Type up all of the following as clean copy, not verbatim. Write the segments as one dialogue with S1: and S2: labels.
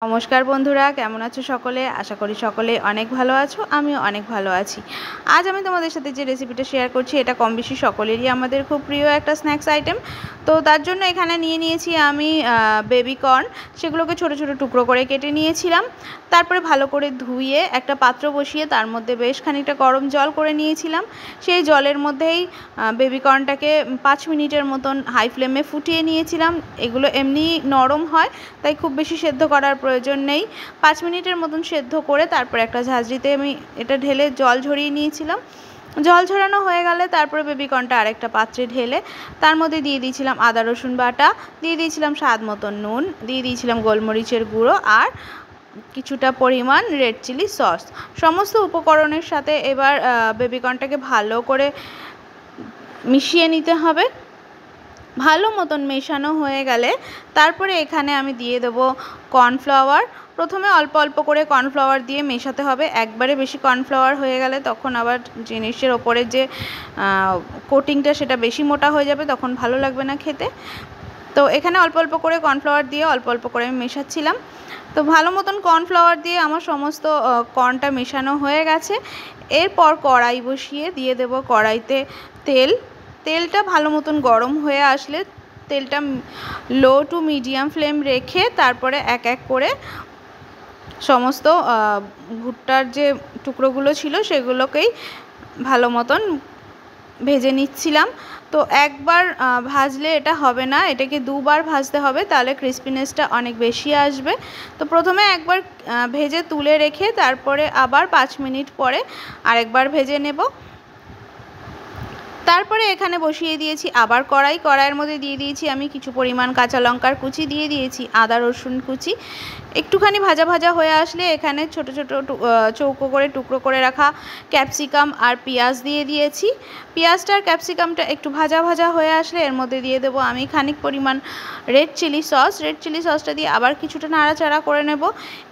S1: নমস্কার বন্ধুরা, কেমন আছো সকলে? আশা করি সকলে অনেক ভালো আছো, আমিও অনেক ভালো আছি। আজ আমি তোমাদের সাথে যে রেসিপিটা শেয়ার করছি এটা কম বেশি সকলেরই আমাদের খুব প্রিয় একটা স্ন্যাক্স আইটেম। তো তার জন্য এখানে নিয়েছি আমি বেবি কর্ন। সেগুলোকে ছোট ছোট টুকরো করে কেটে নিয়েছিলাম। তারপরে ভালো করে ধুয়ে একটা পাত্র বসিয়ে তার মধ্যে বেশ খানিকটা গরম জল করে নিয়েছিলাম। সেই জলের মধ্যেই বেবি কর্নটাকে 5 মিনিটের মতন হাই ফ্লেমে ফুটিয়ে নিয়েছিলাম। এগুলো এমনি নরম হয়, তাই খুব বেশি সেদ্ধ করার প্রয়োজন নেই। 5 মিনিটের মতন সেদ্ধ করে তারপরে একটা ঝাঁঝরিতে আমি এটা ঢেলে জল ঝরিয়ে নিয়েছিলাম। জল ঝরানো হয়ে গেলে তারপরে বেবিকর্নটা আরেকটা পাত্রে ঢেলে তার মধ্যে দিয়ে দিয়েছিলাম আদা রসুন বাটা, দিয়ে দিয়েছিলাম স্বাদ মতন নুন, দিয়ে দিয়েছিলাম গোলমরিচের গুঁড়ো আর কিছুটা পরিমাণ রেড চিলি সস। সমস্ত উপকরণের সাথে এবার বেবিকর্নটাকে ভালো করে মিশিয়ে নিতে হবে। ভালো মতন মেশানো হয়ে গেলে তারপরে এখানে আমি দিয়ে দেবো কর্নফ্লাওয়ার। প্রথমে অল্প অল্প করে কর্নফ্লাওয়ার দিয়ে মেশাতে হবে। একবারে বেশি কর্নফ্লাওয়ার হয়ে গেলে তখন আবার জিনিসের ওপরে যে কোটিংটা সেটা বেশি মোটা হয়ে যাবে, তখন ভালো লাগবে না খেতে। তো এখানে অল্প অল্প করে কর্নফ্লাওয়ার দিয়ে অল্প অল্প করে আমি মেশাচ্ছিলাম। তো ভালো মতন কর্নফ্লাওয়ার দিয়ে আমার সমস্ত কর্নটা মেশানো হয়ে গেছে। এরপর কড়াই বসিয়ে দিয়ে দেবো কড়াইতে তেলটা ভালো মতন গরম হয়ে আসলে তেলটা লো টু মিডিয়াম ফ্লেম রেখে তারপরে এক এক করে সমস্ত ভুট্টার যে টুকরোগুলো ছিল সেগুলোকেই ভালো মতন ভেজে নিচ্ছিলাম। তো একবার ভাজলে এটা হবে না, এটাকে দুবার ভাজতে হবে, তাহলে ক্রিস্পিনেসটা অনেক বেশি আসবে। তো প্রথমে একবার ভেজে তুলে রেখে তারপরে আবার 5 মিনিট পরে আরেকবার ভেজে নেব। তারপরে এখানে বসিয়ে দিয়েছি আবার কড়াইয়ের মধ্যে দিয়ে দিয়েছি আমি কিছু পরিমাণ কাঁচা লঙ্কার কুচি, দিয়ে দিয়েছি আদা রসুন কুচি। একটুখানি ভাজা ভাজা হয়ে আসলে এখানে ছোট ছোট চৌকো করে টুকরো করে রাখা ক্যাপসিকাম আর পেঁয়াজ দিয়ে দিয়েছি। পেঁয়াজটা আর ক্যাপসিকামটা একটু ভাজা ভাজা হয়ে আসলে এর মধ্যে দিয়ে দেবো আমি খানিক পরিমাণ রেড চিলি সসটা দিয়ে আবার কিছুটা নাড়াচাড়া করে নেব।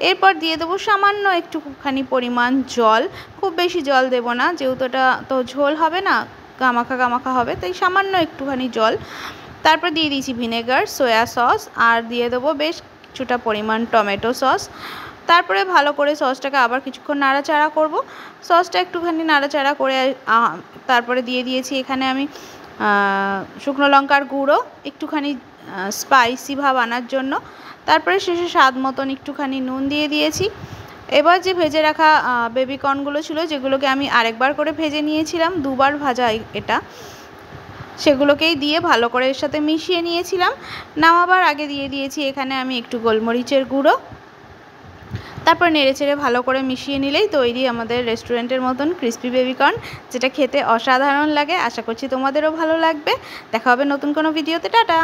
S1: এরপর দিয়ে দেবো সামান্য একটুখানি পরিমাণ জল, খুব বেশি জল দেব না, যেহেতু এটা তো ঝোল হবে না, গামাখা হবে, তাই সামান্য একটুখানি জল। তারপর দিয়ে দিয়েছি ভিনেগার, সয়া সস আর দিয়ে দেবো বেশ কিছুটা পরিমাণ টমেটো সস। তারপরে ভালো করে সসটাকে আবার কিছুক্ষণ নাড়াচাড়া করব। সসটা একটুখানি নাড়াচাড়া করে তারপরে দিয়ে দিয়েছি এখানে আমি শুকনো লঙ্কার গুঁড়ো, একটুখানি স্পাইসি ভাব আনার জন্য। তারপরে শেষে স্বাদ মতন একটুখানি নুন দিয়ে দিয়েছি। এবার যে ভেজে রাখা বেবিকর্নগুলো ছিল, যেগুলোকে আমি আরেকবার করে ভেজে নিয়েছিলাম, দুবার ভাজা এটা, সেগুলোকেই দিয়ে ভালো করে এর সাথে মিশিয়ে নিয়েছিলাম। নামাবার আগে দিয়ে দিয়েছি এখানে আমি একটু গোলমরিচের গুঁড়ো। তারপর নেড়েচেড়ে ভালো করে মিশিয়ে নিলেই তৈরি আমাদের রেস্টুরেন্টের মতন ক্রিস্পি বেবিকর্ন, যেটা খেতে অসাধারণ লাগে। আশা করছি তোমাদেরও ভালো লাগবে। দেখা হবে নতুন কোনো ভিডিওতে। টাটা।